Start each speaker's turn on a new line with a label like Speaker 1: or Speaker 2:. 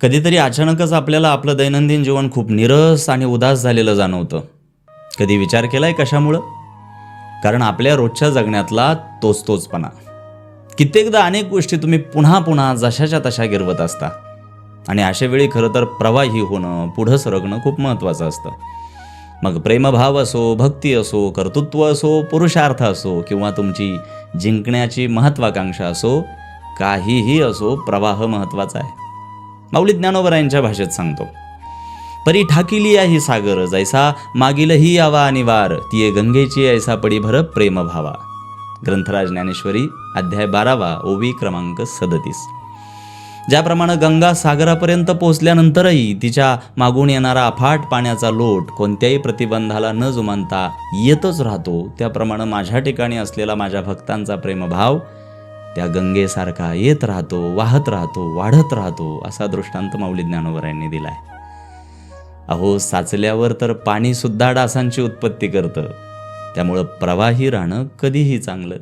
Speaker 1: कधीतरी अचानकच आपल्याला आपलं दैनंदिन जीवन खूप नीरस आणि उदास झालेलं जाणवतं. कधी विचार केलाय कशामुळं? कारण आपल्या रोजच्या जगण्यातला तोचपणा. कित्येकदा अनेक गोष्टी तुम्ही पुन्हा पुन्हा जशाच्या तशा गिरवत असता आणि अशा वेळी खरं तर प्रवाही होणं, पुढं सरकणं खूप महत्त्वाचं असतं. मग प्रेमभाव असो, भक्ती असो, कर्तृत्व असो, पुरुषार्थ असो किंवा तुमची जिंकण्याची महत्त्वाकांक्षा असो, काहीही असो, प्रवाह महत्त्वाचा आहे. माऊली ज्ञानोबरायांच्या भाषेत सांगतो, परी ठाकिली ही सागर, जैसा मागीलही यावा आणि वार, तिये गंगेची ऐसा पडी भर प्रेम भावा. ग्रंथराज ज्ञानेश्वरी अध्याय 12 ओवी क्रमांक 37. ज्याप्रमाणे गंगा सागरापर्यंत पोहोचल्यानंतरही तिच्या मागून येणारा अफाट पाण्याचा लोट कोणत्याही प्रतिबंधाला न जुमानता येतच राहतो, त्याप्रमाणे माझ्या ठिकाणी असलेला माझ्या भक्तांचा प्रेमभाव त्या गंगेसारखा येत राहतो, वाहत राहतो, वाढत राहतो, असा दृष्टांत माऊली ज्ञानोबरायांनी दिलाय. अहो, साचल्यावर तर पाणी सुद्धा डासांची उत्पत्ती करतं. त्यामुळं प्रवाही राहणं कधीही चांगलं.